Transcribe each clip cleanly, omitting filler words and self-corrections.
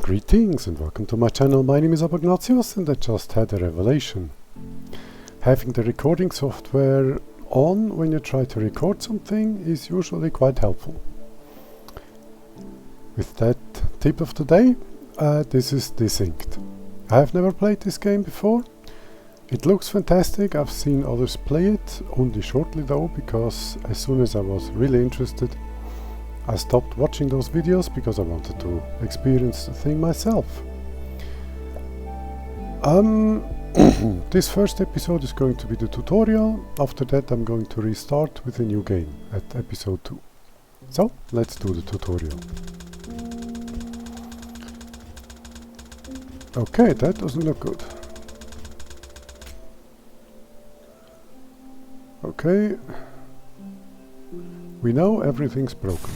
Greetings and welcome to my channel. My name is Ignatius and I just had a revelation. Having the recording software on when you try to record something is usually quite helpful. With that tip of the day, this is Desynced. I have never played this game before. It looks fantastic. I've seen others play it, only shortly though, because as soon as I was really interested, I stopped watching those videos because I wanted to experience the thing myself. This first episode is going to be the tutorial. After that I'm going to restart with a new game at episode 2. So let's do the tutorial. Okay, that doesn't look good. Okay. We know everything's broken.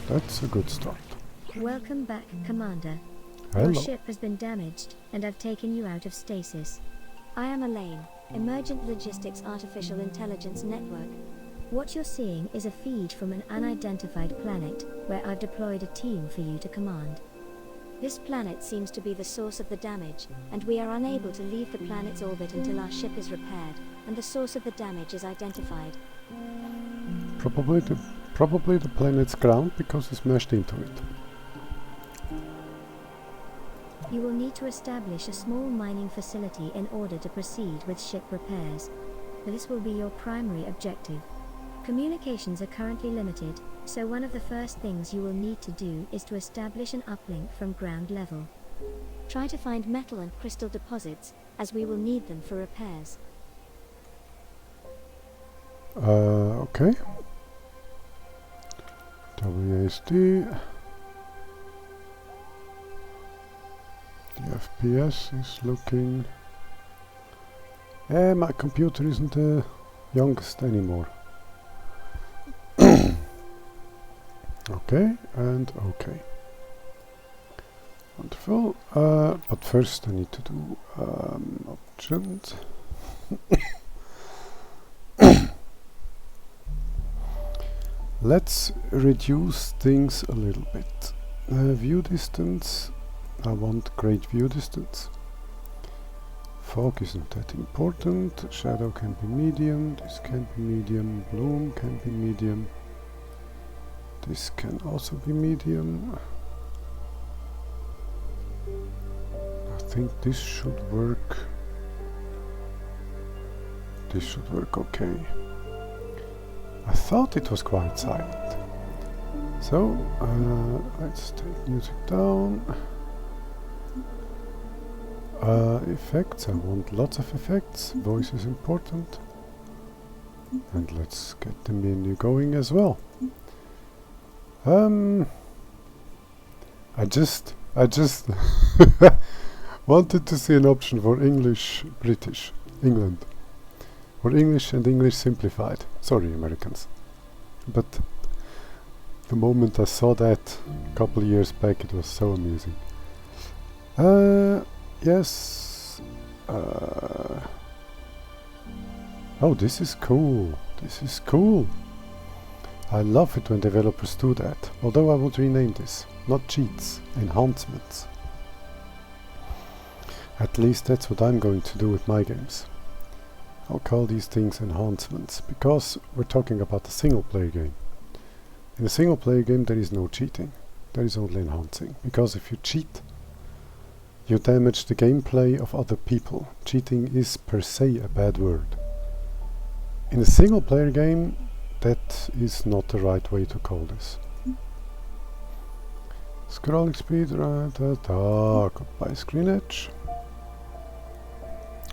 That's a good start. Welcome back, Commander. Hello. Your ship has been damaged, and I've taken you out of stasis. I am Elaine, Emergent Logistics Artificial Intelligence Network. What you're seeing is a feed from an unidentified planet, where I've deployed a team for you to command. This planet seems to be the source of the damage, and we are unable to leave the planet's orbit until our ship is repaired, and the source of the damage is identified. Probably the planet's ground because it smashed into it. You will need to establish a small mining facility in order to proceed with ship repairs. This will be your primary objective. Communications are currently limited, so one of the first things you will need to do is to establish an uplink from ground level. Try to find metal and crystal deposits, as we will need them for repairs. Okay. WASD. The FPS is looking... my computer isn't the youngest anymore. Okay, and okay. Wonderful. But first I need to do options. Let's reduce things a little bit. View distance. I want great view distance. Fog isn't that important. Shadow can be medium. This can be medium. Bloom can be medium. This can also be medium. I think this should work. This should work okay. I thought it was quite silent. So, let's take music down. Effects, I want lots of effects. Voice is important. And let's get the menu going as well. I just wanted to see an option for English, British, England. Or English and English simplified. Sorry, Americans. But the moment I saw that a couple of years back, it was so amusing. Yes. Oh, this is cool. This is cool. I love it when developers do that. Although I would rename this. Not cheats, enhancements. At least that's what I'm going to do with my games. I'll call these things enhancements, because we're talking about a single-player game. In a single-player game there is no cheating, there is only enhancing, because if you cheat, you damage the gameplay of other people. Cheating is per se a bad word. In a single-player game, that is not the right way to call this. Scrolling speed, goodbye screen edge.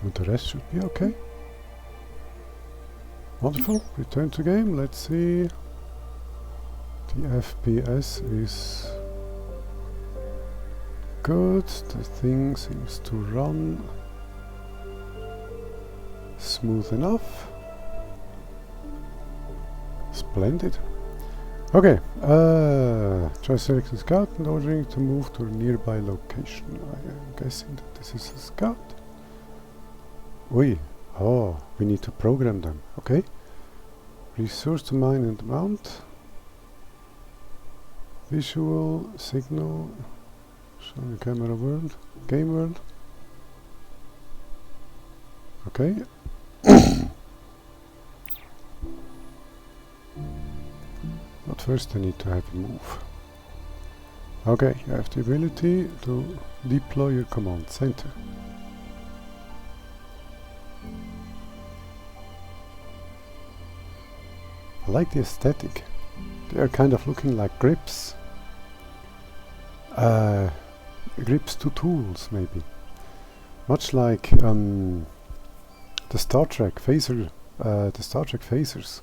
And the rest should be okay. Wonderful, return to game, let's see. The FPS is good, the thing seems to run smooth enough. Splendid. Okay, try selecting scout and ordering to move to a nearby location. I am guessing that this is a scout. Oi. Oh, we need to program them. Okay. Resource to mine and mount. Visual, signal, Sony camera world, game world. Okay. But first I need to have a move. Okay, you have the ability to deploy your command center. I like the aesthetic. They are kind of looking like grips. Grips to tools, maybe. Much like the Star Trek phaser, the Star Trek phasers.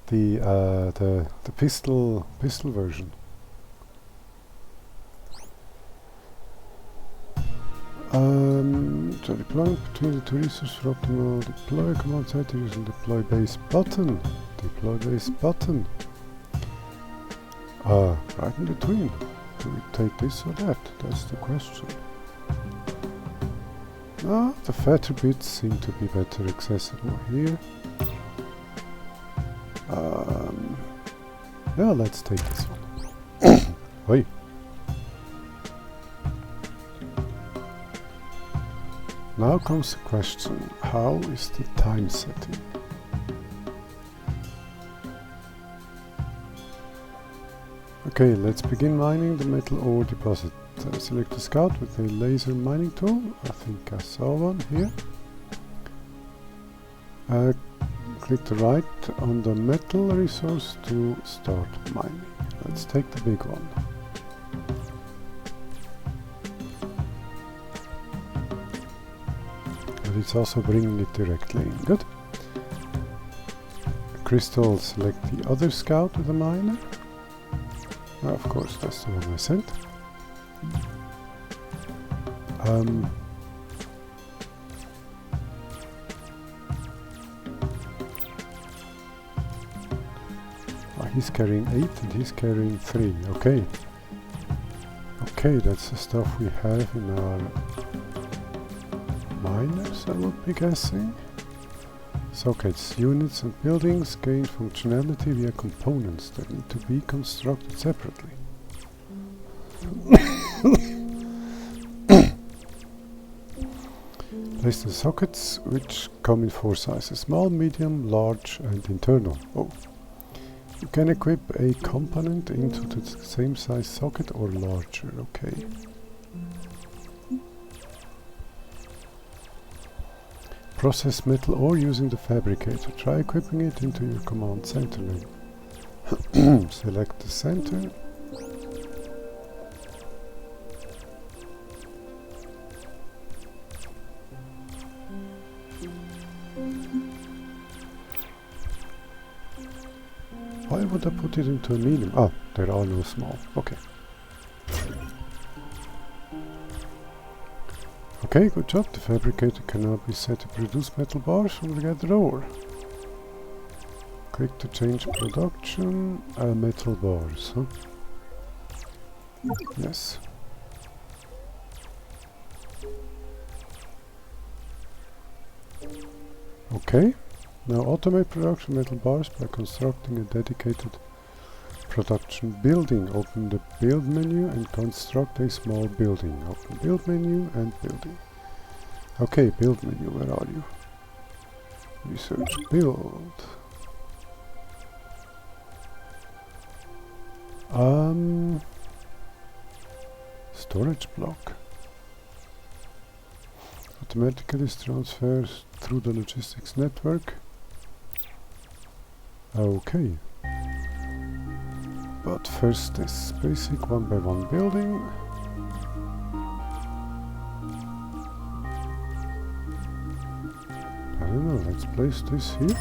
The pistol version. So deploying between the two resources for optimal deploy command center using deploy base button. Deploy base button. Right in between. Do we take this or that? That's the question. The fatter bits seem to be better accessible here. Yeah, let's take this one. Oi. Now comes the question, how is the time setting? Okay, let's begin mining the metal ore deposit. Select the scout with a laser mining tool. I think I saw one here. Click the right on the metal resource to start mining. Let's take the big one. And it's also bringing it directly in. Good. Crystal, select the other scout with the miner. Of course, that's the one I sent. He's carrying 8 and he's carrying 3. Okay. Okay, that's the stuff we have in our miners, I would be guessing. Sockets, units and buildings gain functionality via components that need to be constructed separately. Place the sockets, which come in 4 sizes: small, medium, large and internal. Oh. You can equip a component into the same size socket or larger, okay. Process metal ore using the fabricator. Try equipping it into your command center name. Select the center. Why would I put it into a medium? Oh, there are no small. Okay. Okay, good job. The fabricator can now be set to produce metal bars from the gathered ore. Click to change production. Metal bars, huh? Yes. Okay. Now automate production metal bars by constructing a dedicated production building. Open the build menu and construct a small building. Open build menu and building. Okay, build menu, where are you? Research build. Storage block. Automatically transfers through the logistics network. Okay. But first this basic 1x1 building. I don't know, let's place this here.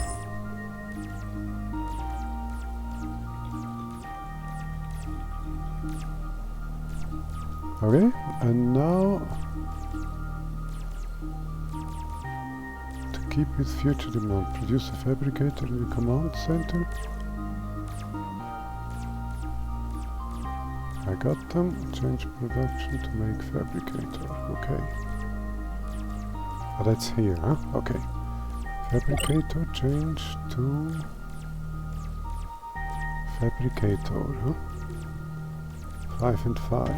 Okay, and now to keep with future demand, produce a fabricator in the command center. I got them. Change production to make fabricator. Okay. Oh, that's here, huh? Okay. Fabricator change to fabricator, huh? 5 and 5.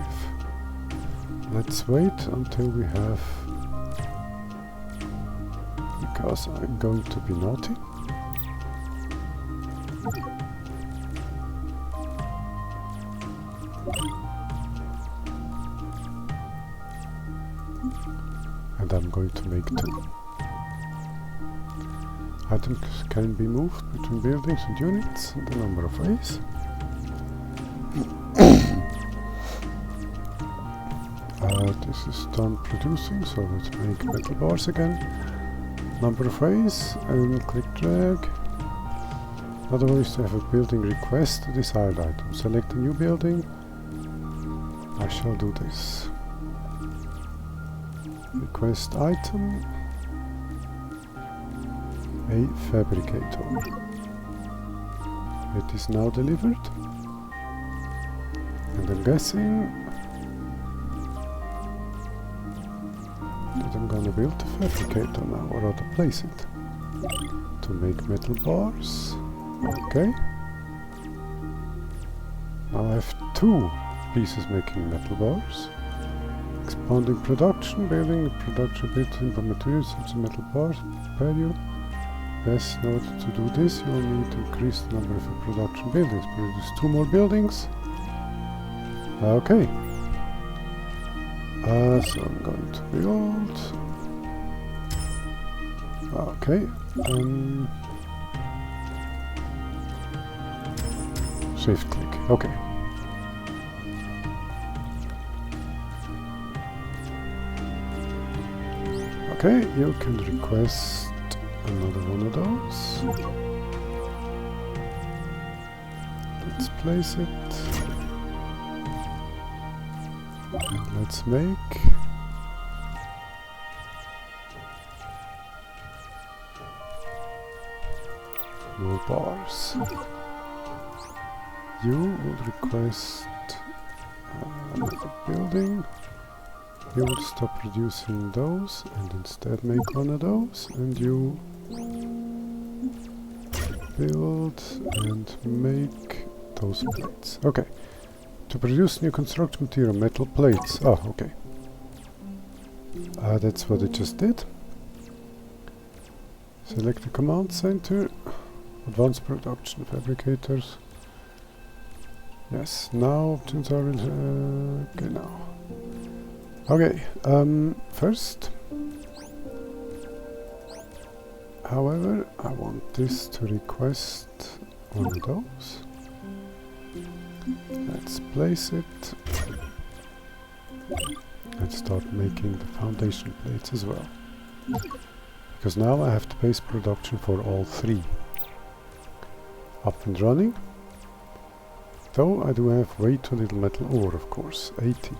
Let's wait until we have, because I'm going to be naughty. And I'm going to make 2. Items can be moved between buildings and units in a number of ways. This is done producing, so let's make metal bars again. Number of ways, and click drag. Another one is to have a building request a desired item. Select a new building. I shall do this. Request item. A fabricator. It is now delivered. And I'm guessing that I'm gonna build a fabricator now, or rather place it. To make metal bars. Okay. Now I have 2 pieces making metal bars. Expanding production, building production built-in materials such as metal bars. Prepare you. Yes, in order to do this, you will need to increase the number of production buildings. Produce 2 more buildings. Okay. So I'm going to build. Okay. Shift click. Okay. Okay, you can request another one of those. Let's place it. And let's make more bars. You will request another building. You will stop producing those and instead make one of those, and you build and make those plates. Okay. To produce new construction material, metal plates. Oh, okay. That's what it just did. Select the command center. Advanced production fabricators. Yes, now options are okay now. Okay, first, however, I want this to request one of those. Let's place it and start making the foundation plates as well. Because now I have the base production for all 3 up and running. Though I do have way too little metal ore, of course, 80.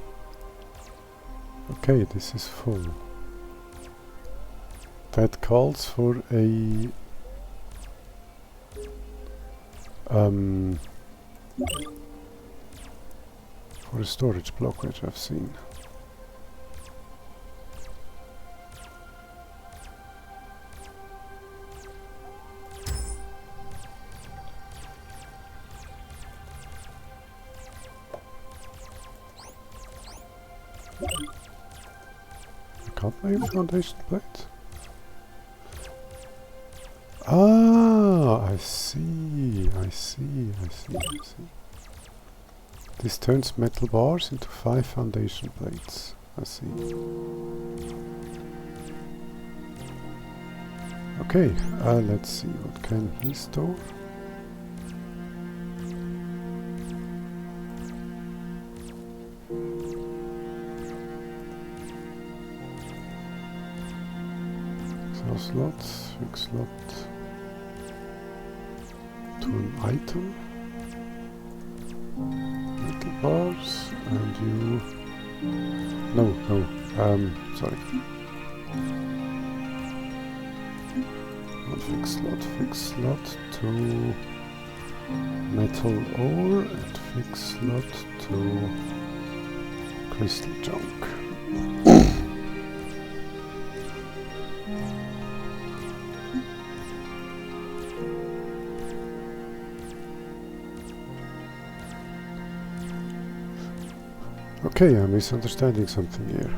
Okay, this is full. That calls for a storage block, which I've seen. Can't make a foundation plate? Ah, I see. This turns metal bars into 5 foundation plates. I see. Okay, let's see, what can he store? Slot, fix slot to an item, metal bars, and you, sorry, not fix slot to metal ore, and fix slot to crystal junk. Okay, I'm misunderstanding something here.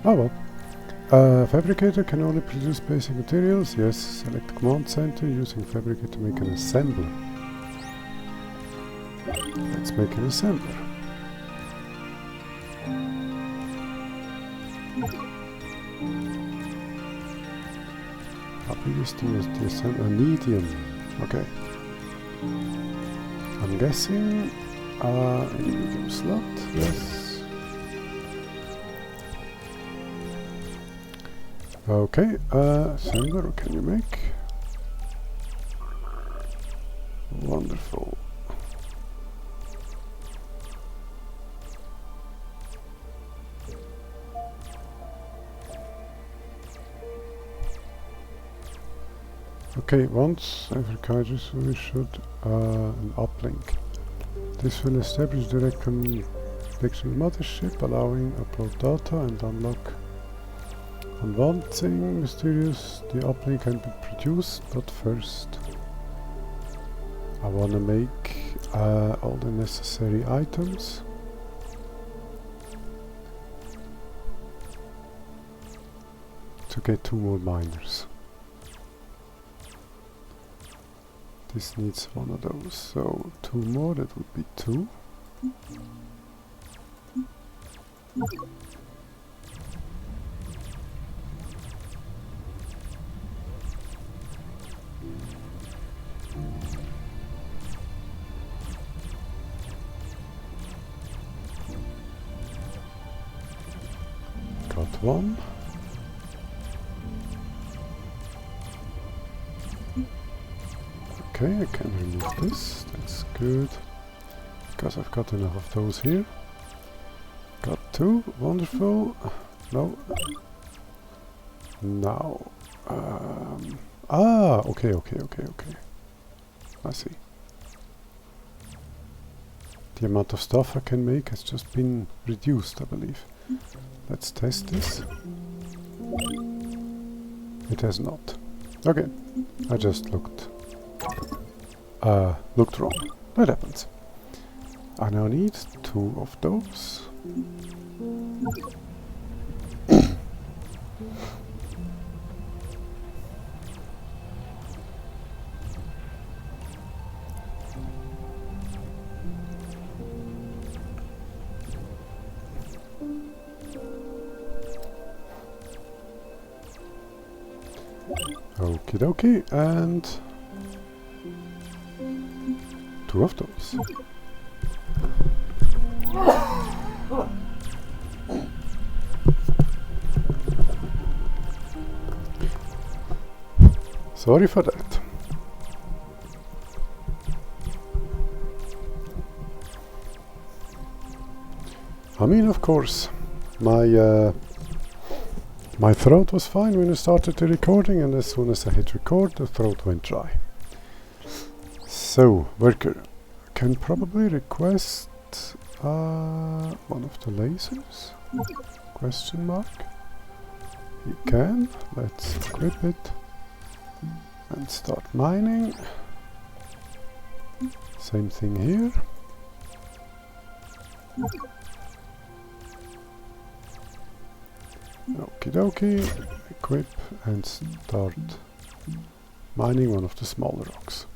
Oh well. Fabricator can only produce basic materials. Yes, select command center using fabricator to make an assembler. Let's make an assembler. How big is the assembler? A medium. Okay. I'm guessing a medium slot. Yes. Okay, assembler, what can you make? Wonderful. Okay, once every kaiju we should an uplink. This will establish direct connection with mothership, allowing upload data and unlock. On one thing mysterious, the uplink can be produced, but first I wanna make all the necessary items. To get 2 more miners. This needs one of those, so 2 more, that would be 2. Got 1. Okay, I can remove this, that's good, because I've got enough of those here. Got 2, wonderful. No. Now. Okay. I see. The amount of stuff I can make has just been reduced, I believe. Let's test this. It has not. Okay, I just looked wrong. That happens. I now need 2 of those. Okie dokie, and 2 of those. Sorry for that. I mean, of course, my throat was fine when I started the recording, and as soon as I hit record, the throat went dry. So, worker can probably request one of the lasers? Question mark. He can. Let's equip it and start mining. Same thing here. Okie dokie, equip and start mining one of the smaller rocks.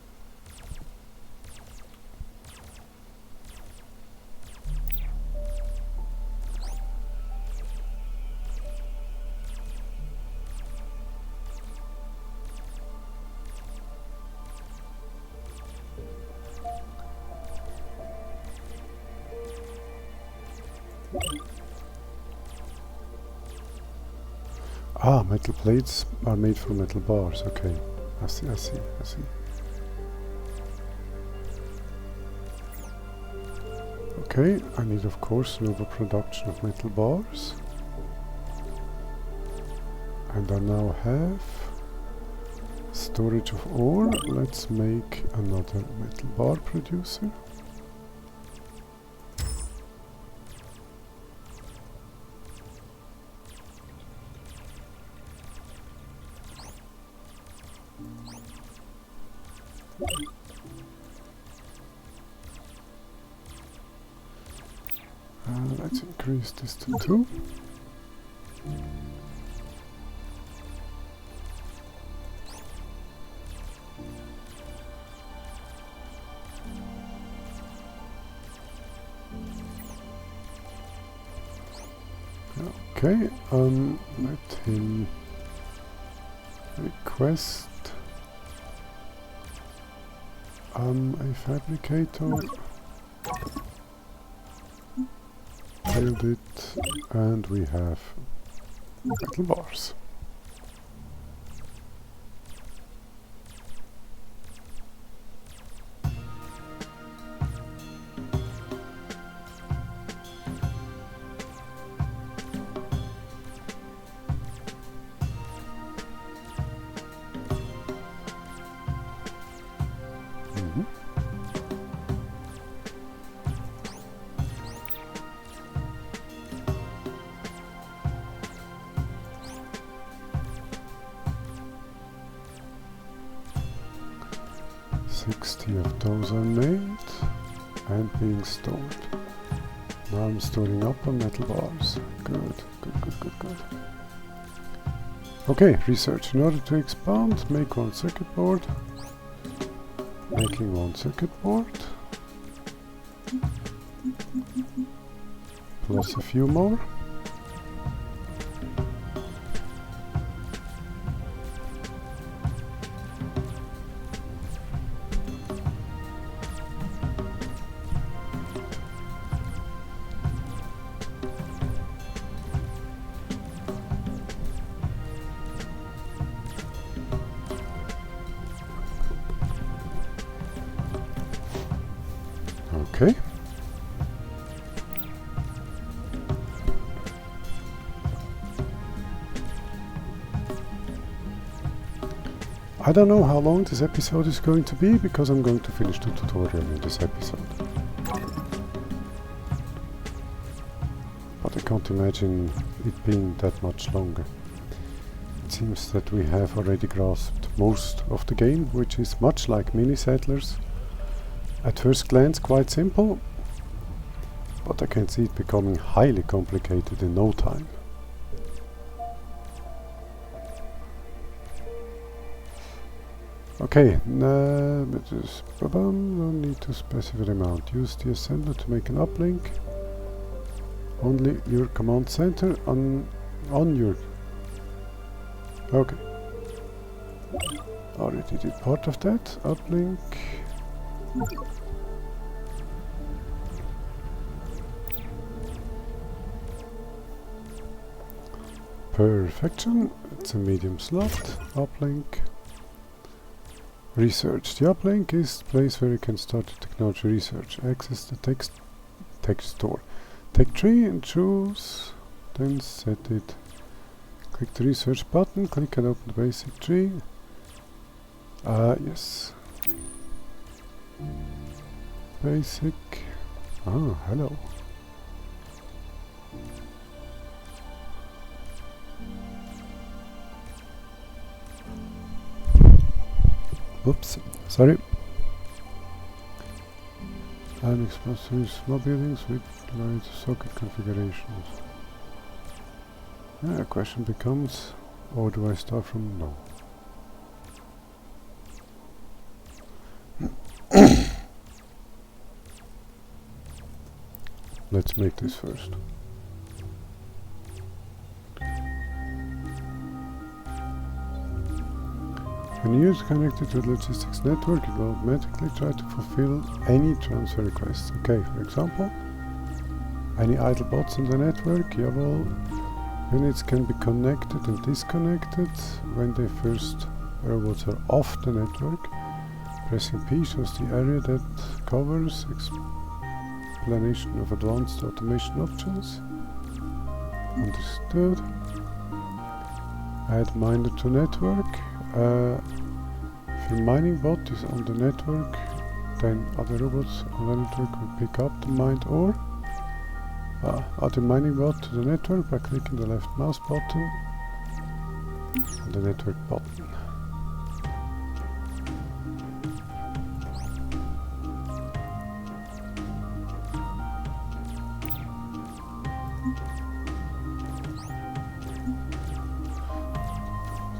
Ah, metal plates are made from metal bars. Okay, I see. Okay, I need of course another production of metal bars. And I now have storage of ore. Let's make another metal bar producer. Let's increase this to 2. Okay, let him request a fabricator, build it, and we have metal bars. Mhm. Of those are made and being stored. Now I'm storing up on metal bars. Good. Okay, research. In order to expand, make one circuit board. Making one circuit board. Plus a few more. Okay. I don't know how long this episode is going to be, because I'm going to finish the tutorial in this episode. But I can't imagine it being that much longer. It seems that we have already grasped most of the game, which is much like Mini Settlers. At first glance quite simple, but I can see it becoming highly complicated in no time. Okay, no need to specify the amount. Use the assembler to make an uplink. Only your command center on your... Okay. Already did part of that. Uplink. Perfection. It's a medium slot. Uplink. Research. The uplink is the place where you can start the technology research. Access the text store. Take tree and choose. Then set it. Click the research button. Click and open the basic tree. Yes. Basic. Ah, hello. Oops, sorry. I'm exposed to small buildings with various socket configurations. The question becomes, or do I start from no? Let's make this first. When you use connected to the logistics network, it will automatically try to fulfill any transfer requests. Okay, for example, any idle bots in the network, jawohl. Units can be connected and disconnected when the first robots are off the network. Pressing P shows the area that covers. Explanation of advanced automation options. Understood. Add miner to network. If your mining bot is on the network, then other robots on the network will pick up the mined ore. Add the mining bot to the network by clicking the left mouse button and the network button.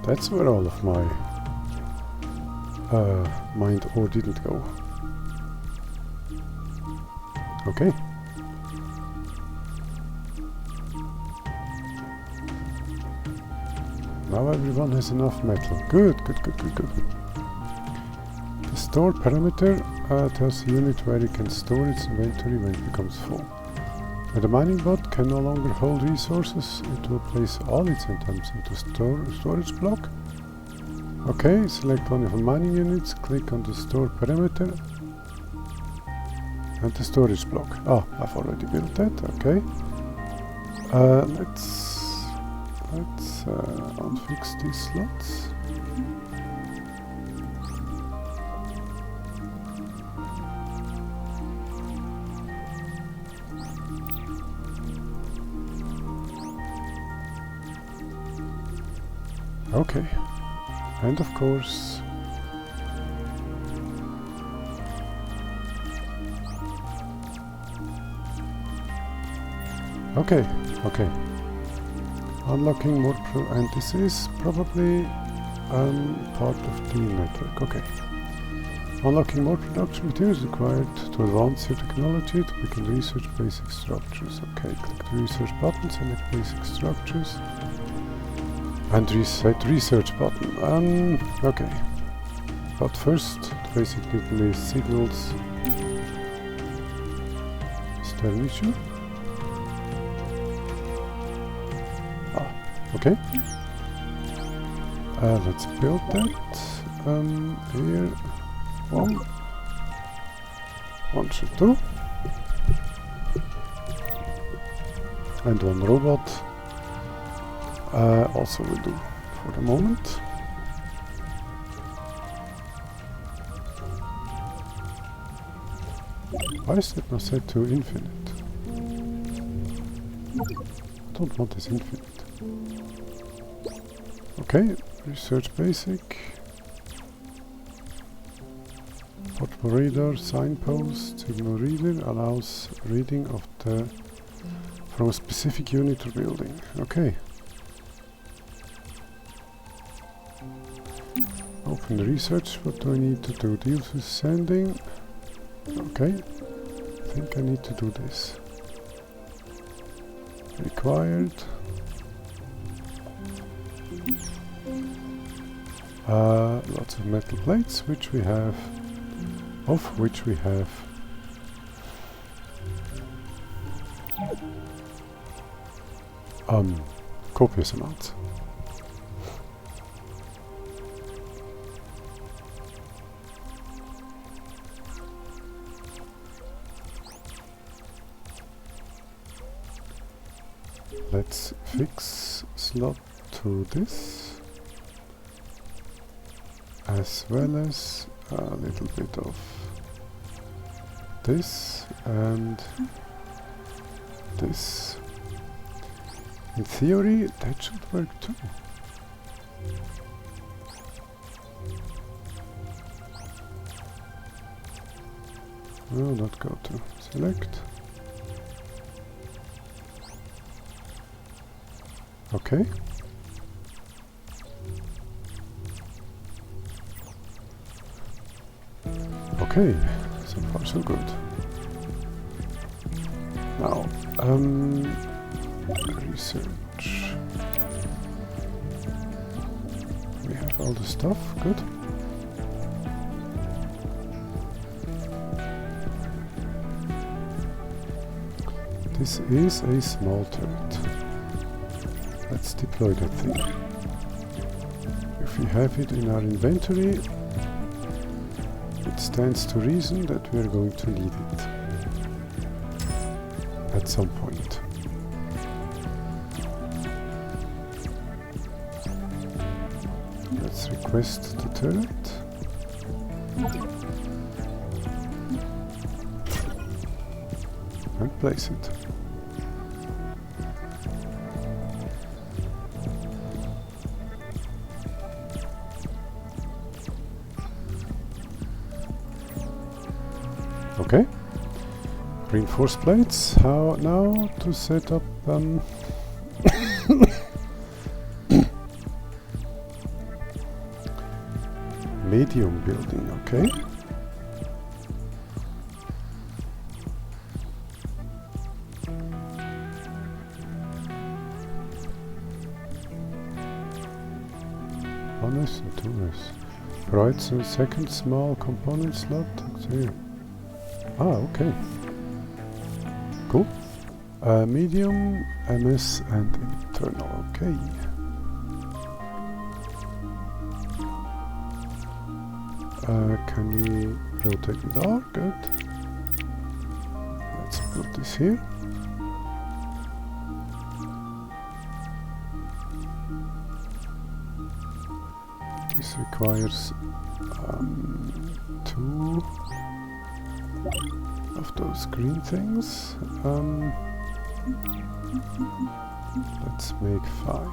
That's where all of my mined ore didn't go. Okay. Now everyone has enough metal. Good. The store parameter tells the unit where it can store its inventory when it becomes full. When the mining bot can no longer hold resources, it will place all its items into storage block. Okay, select one of the mining units, click on the store parameter and the storage block. Oh, I've already built that, okay. Let's unfix these slots. Okay, and of course okay. Unlocking more and this is probably part of the network. Okay. Unlocking more production materials required to advance your technology to begin research basic structures. Okay, click the research button, select basic structures and reset research button. Okay. But first, the basically signals. Is there an issue? Okay. Let's build that. Here. One should do. And one robot. Also will do for the moment. Why is it not set to infinite? I don't want this infinite. Okay, research basic. Portable radar, signpost, signal reader allows reading of the from a specific unit or building. Okay. Open the research. What do I need to do? Deals with sending. Okay. I think I need to do this. Required. Lots of metal plates, which we have, copious amounts. Let's fix slot to this, as well as a little bit of this and this. In theory, that should work too. No, not go to. Select. Okay. Okay, so far so good. Now, research. We have all the stuff, good. This is a small turret. Let's deploy that thing. If we have it in our inventory, it stands to reason that we are going to need it at some point. Let's request the turret. And place it. Okay. Reinforced plates. How now to set up medium building, okay. Honest and tuners. Right, so second small component slot. Here. Ah, okay. Cool. Medium, MS, and internal. Okay. Can we rotate with R? Good. Let's put this here. This requires 2 of those green things. Let's make 5.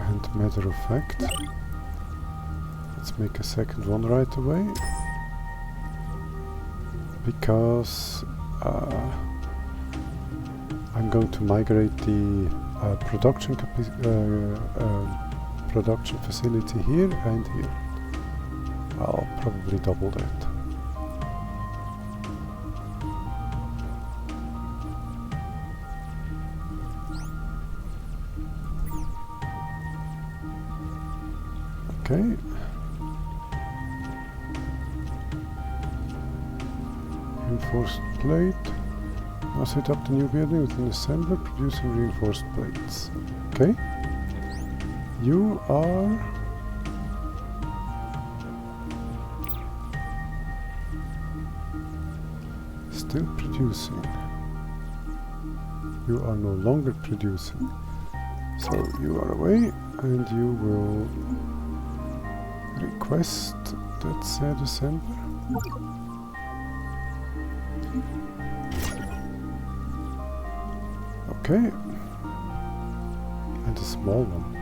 And matter of fact, let's make a second one right away, because I'm going to migrate the production facility here and here. I'll probably double that. Okay. Reinforced plate. Now set up the new building with an assembler producing reinforced plates. Okay. You are still producing. You are no longer producing. So you are away, and you will request that said assembler. Okay. And a small one.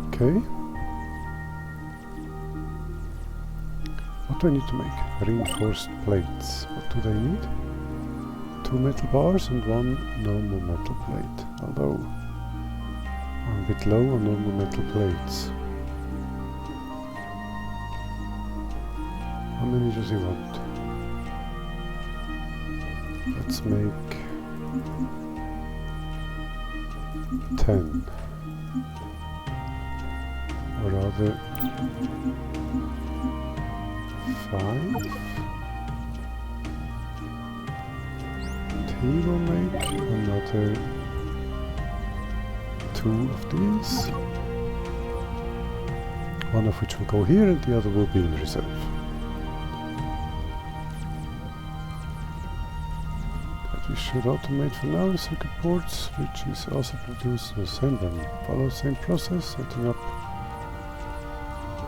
Okay. What do I need to make? Reinforced plates. What do they need? 2 metal bars and 1 normal metal plate. Although I'm a bit low on normal metal plates. How many does he want? Let's make 10. Or rather 5. And he will make another 2 of these. One of which will go here and the other will be in reserve. That we should automate for now the circuit boards, which is also produced and assembled. Follow the same process, setting up.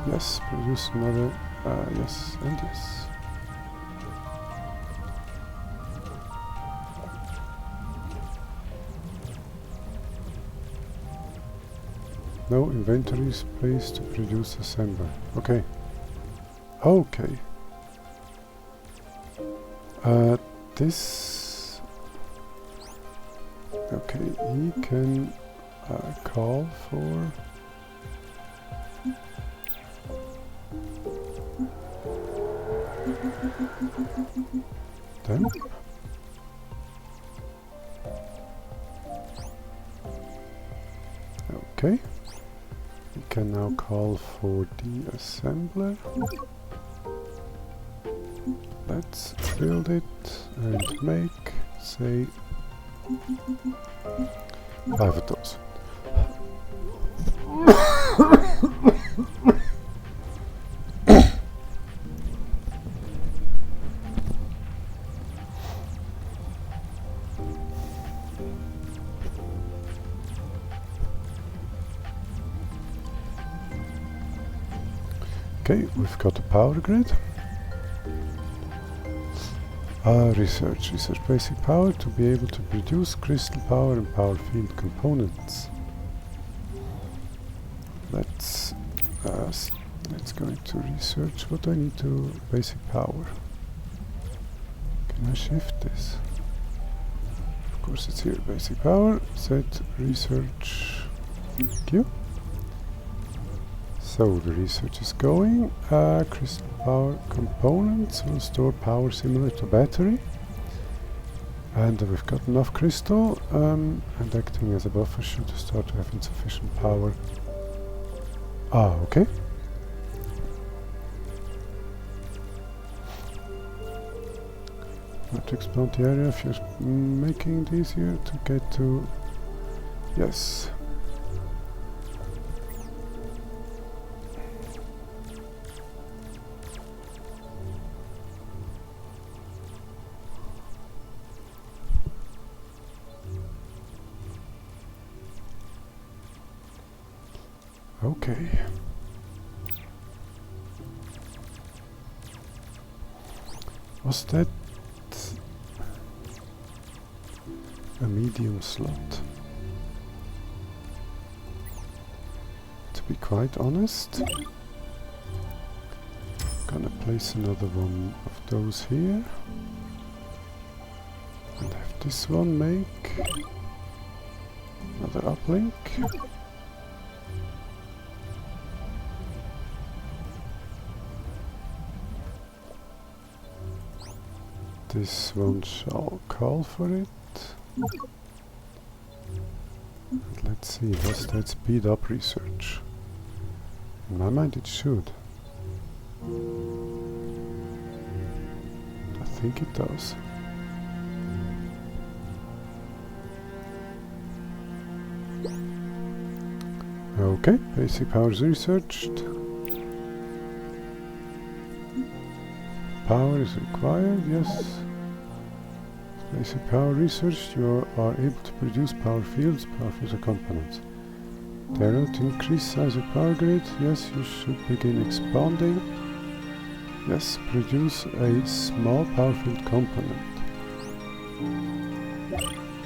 Yes, produce another. Yes, and yes. No inventory space to produce assembler. Okay. Okay. This. Okay, he can call for. Then. Okay. We can now call for the assembler. Let's build it and make, say, 5 of those. Okay, we've got a power grid. Research basic power to be able to produce crystal power and power field components. Let's go into research. What do I need to basic power? Can I shift this? course it's here. Basic power, set research. Thank you. So the research is going. Crystal power components will store power similar to battery. And we've got enough crystal, and acting as a buffer should start to have insufficient power. Ah, okay. Have to expand the area if you're making it easier to get to... Yes. Okay. Was that a medium slot? To be quite honest, gonna place another one of those here and have this one make another uplink. This one shall call for it. And let's see, does that speed up research? In my mind it should. I think it does. Okay, basic power is researched. Power is required, yes. Basic power research, you are able to produce power fields are components. They are to increase size of power grid, yes, you should begin expanding. Yes, produce a small power field component.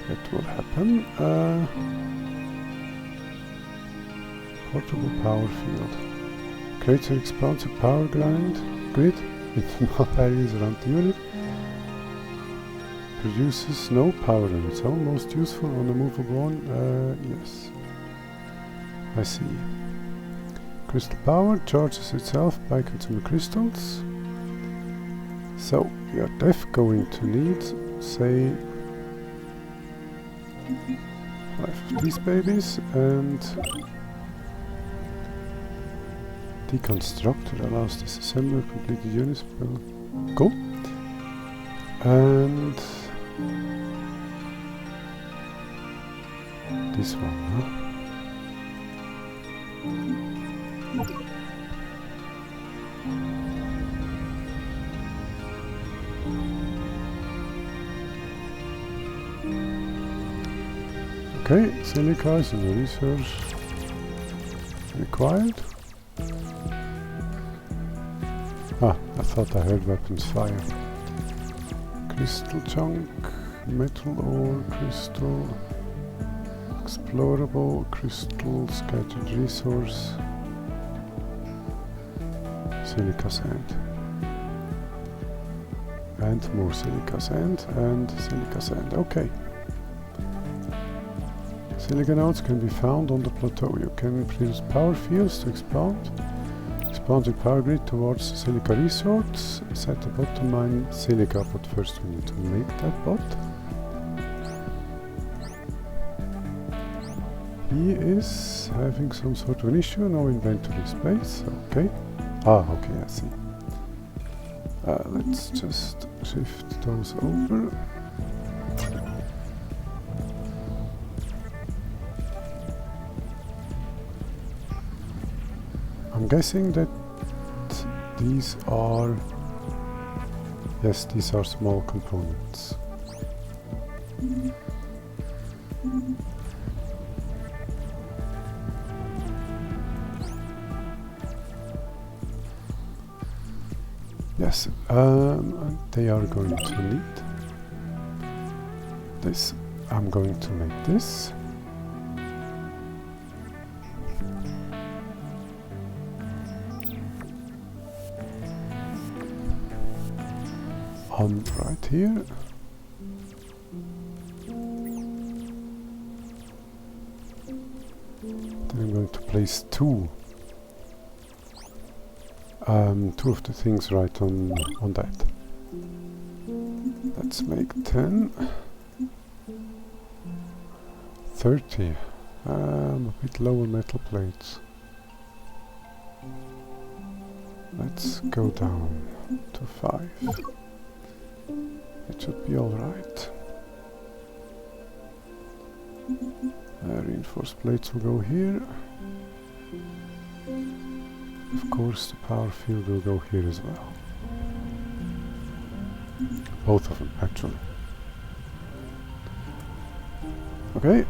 That will happen. Portable power field. Creates an expansive power grid in small areas around the unit. Produces no power on its own, most useful on a movable one, yes. I see. Crystal power charges itself by consuming crystals. So, we are going to need, say, 5 of these babies, and deconstructor allows disassembly of completed units. Cool. And this one, huh? Okay, silica is in the research required. Ah, I thought I heard weapons fire. Crystal chunk, metal ore, crystal, explorable, crystal, scattered resource, silica sand. And more silica sand, and silica sand. Okay. Silica nodes can be found on the plateau. You can produce power fields to expand your power grid towards silica resorts. Set a bot to mine silica, but first we need to make that bot. He is having some sort of an issue, no inventory space, okay. Ah, okay, I see. Let's just shift those over. I'm guessing that these are... Yes, these are small components. Yes, they are going to need this. I'm going to make this. On right here. Then I'm going to place two of the things right on that. Let's make 10. 30. A bit low on metal plates. Let's go down to 5. It should be alright. Reinforced plates will go here. Of course the power field will go here as well. Both of them actually. Okay.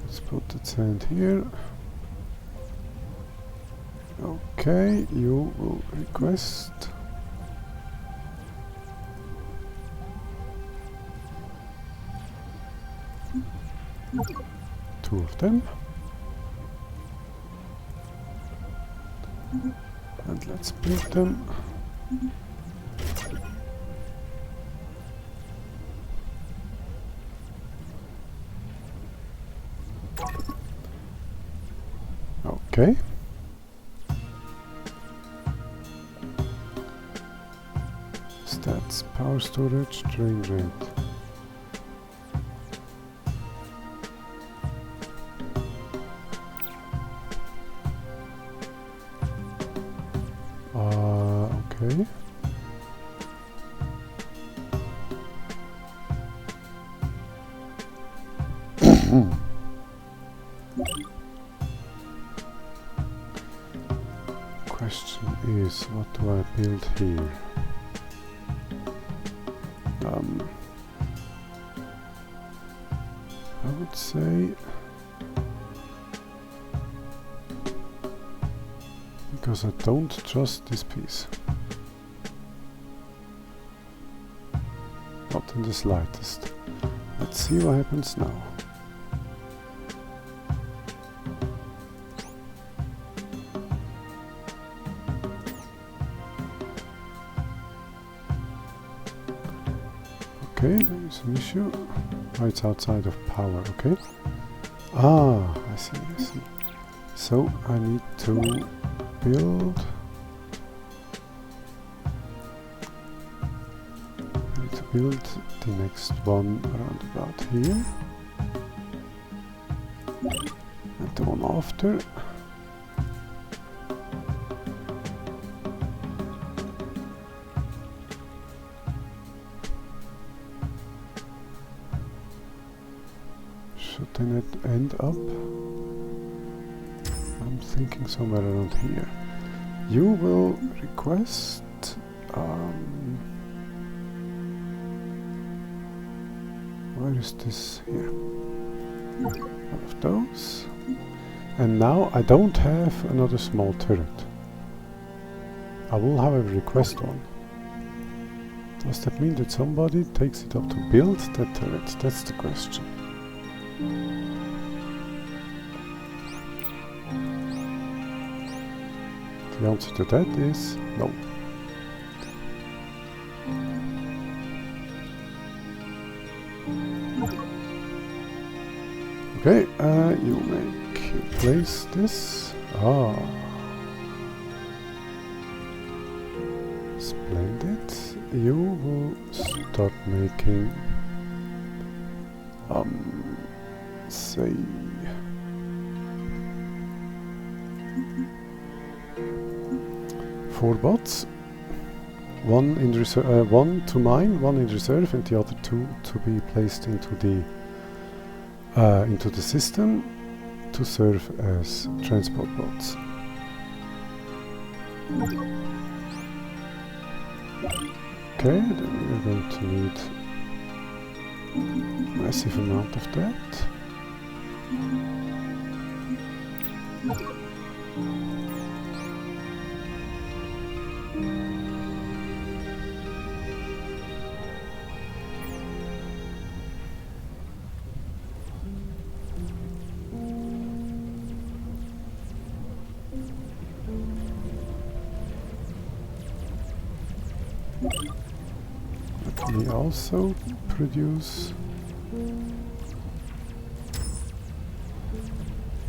Let's put the sand here. Okay, you will request. Two of them. And let's build them. Okay. Stats, power storage, drain rate. Okay. Question is, what do I build here? I would say because I don't trust this piece. Not in the slightest. Let's see what happens now. Okay, there is an issue. Oh, it's outside of power, okay. Ah, I see, I see. So I need to build. I need to build the next one around about here. And the one after. Should then it end up? I'm thinking somewhere around here. You will request where is this here? One of those. And now I don't have another small turret. I will however request one. Does that mean that somebody takes it up to build that turret? That's the question. The answer to that is no. Okay, you place this. Ah, splendid. You will start making say 4 bots. One in reserve, one to mine, one in reserve, and the other 2 to be placed into the system to serve as transport bots. Okay, then we're going to need a massive amount of that. Let me also produce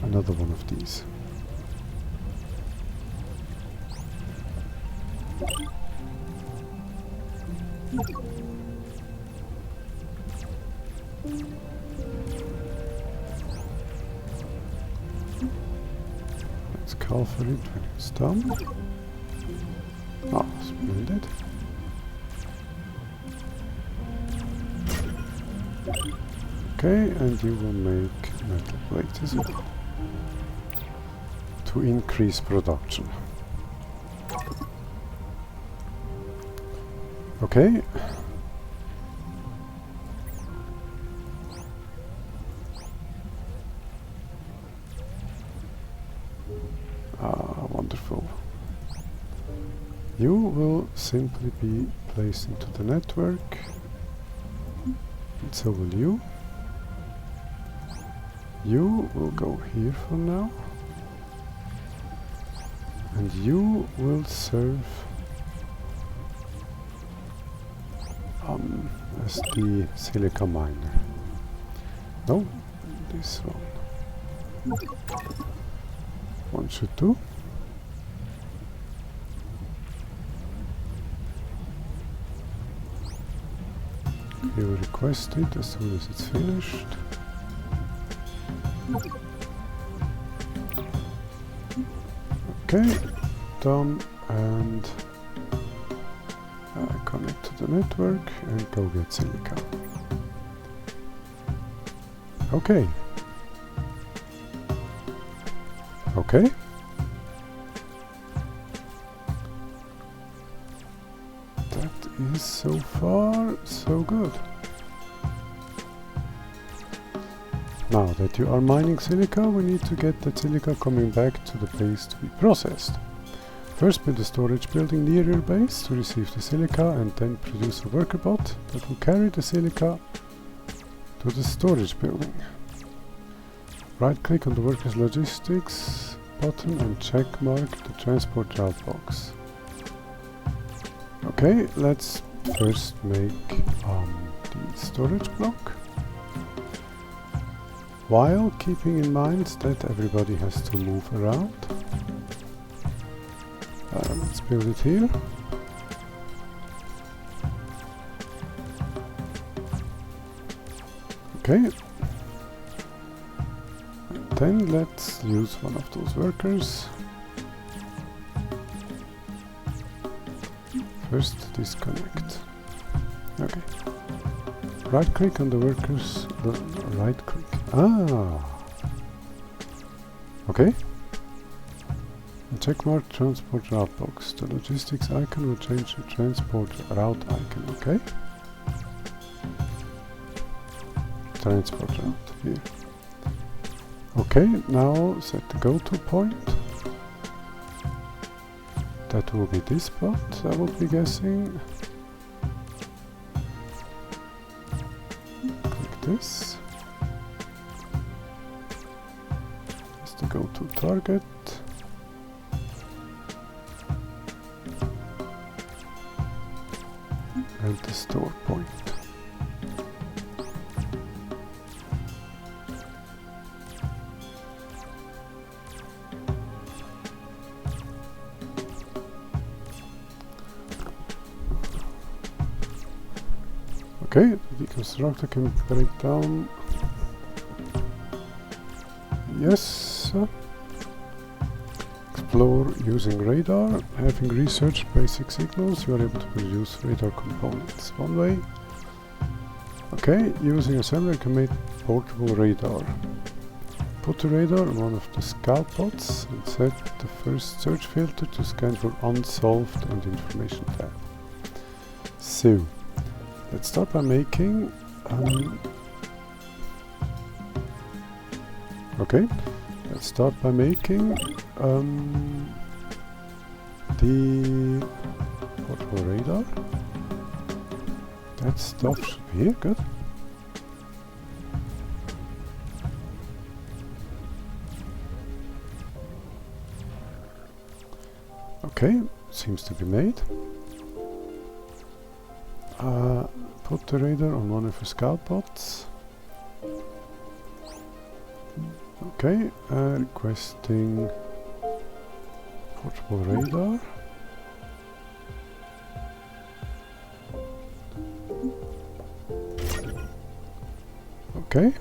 another one of these. Let's call for it when it's done. Ah, splendid. Okay, and you will make metal plates as well to increase production. Okay. Ah, wonderful. You will simply be placed into the network, and so will you. You will go here for now, and you will serve as the silica miner. No, this one. One should do. You will request it as soon as it's finished. Okay, done, and connect to the network and go get silica. Okay. Okay. That is so far so good. Now that you are mining silica, we need to get the silica coming back to the base to be processed. First build a storage building near your base to receive the silica, and then produce a worker bot that will carry the silica to the storage building. Right click on the worker's logistics button and check mark the transport route box. Okay, let's first make the storage block, while keeping in mind that everybody has to move around. Let's build it here. Okay. And then let's use one of those workers. First disconnect. Okay. Right click on the workers. Right click. Ah. Okay. Checkmark transport route box. The logistics icon will change to transport route icon. Okay. Transport route here. Okay, now set the go-to point. That will be this spot, I will be guessing. Click this. That's the go-to target. And the store point. Okay, the deconstructor can break down. Yes. Explore using radar. Having researched basic signals, you are able to produce radar components. One way. Okay, using assembler can make portable radar. Put the radar on one of the scout pods and set the first search filter to scan for unsolved and information tab. So, let's start by making okay, let's start by making the portable radar. That stuff should be here, good. Okay, seems to be made. Put the radar on one of the scout bots. Okay, requesting portable radar. Okay.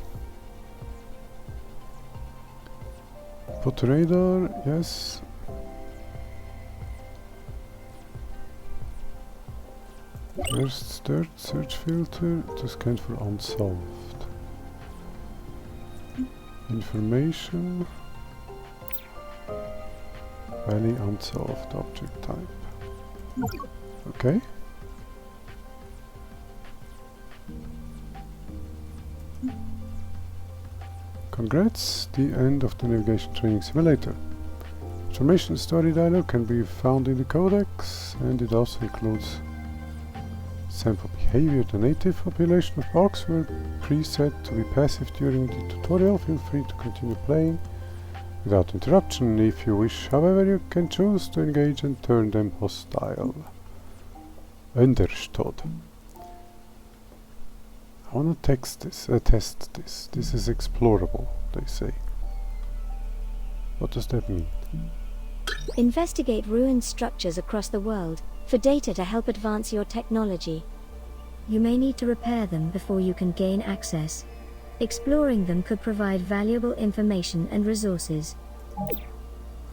Put the radar, yes. First search filter to scan for unsolved information. Valley unsolved object type. Okay. Congrats, the end of the navigation training simulator. Information story dialog can be found in the codex, and it also includes sample behavior. The native population of barks were preset to be passive during the tutorial. Feel free to continue playing without interruption. If you wish, however, you can choose to engage and turn them hostile. Understood. I wanna test this. This is explorable, they say. What does that mean? Investigate ruined structures across the world for data to help advance your technology. You may need to repair them before you can gain access. Exploring them could provide valuable information and resources.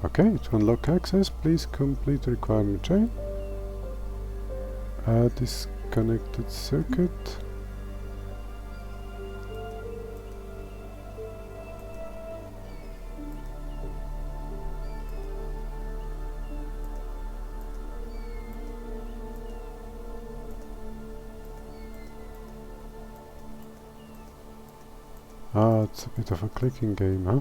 Okay, to unlock access, please complete the requirement chain. Disconnected circuit. Ah, it's a bit of a clicking game, huh?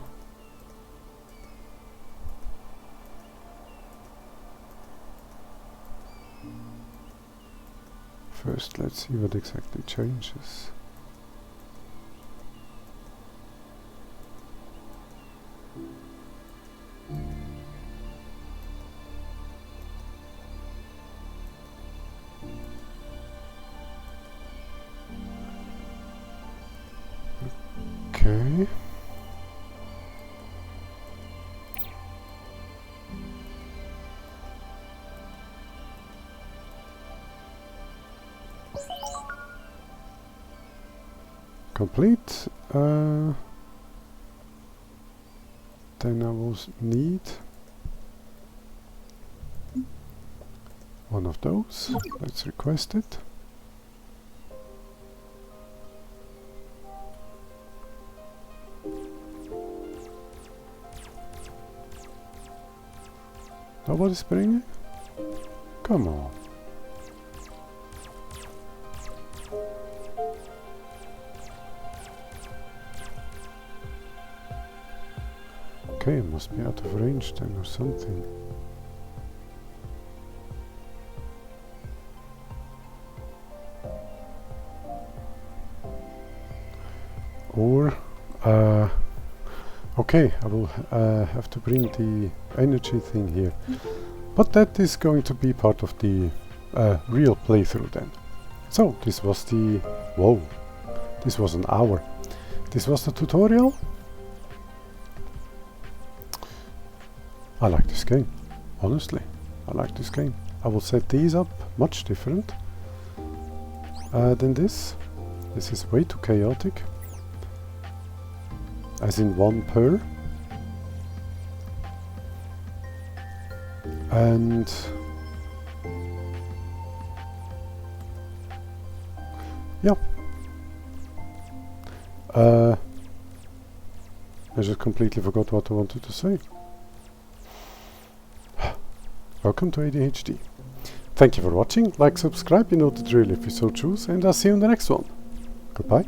First, let's see what exactly changes. Okay. Complete. Then I will need one of those. Let's request it. Nobody's bringing? Come on. Okay, it must be out of range then or something. Or, okay, I will have to bring the energy thing here. But that is going to be part of the real playthrough then. So, this was the... Whoa! This was an hour. This was the tutorial. I like this game. Honestly, I like this game. I will set these up much different than this. This is way too chaotic. As in one per. And yeah. I just completely forgot what I wanted to say. Welcome to ADHD. Thank you for watching. Like, subscribe, you know the drill if you so choose, and I'll see you in the next one. Goodbye.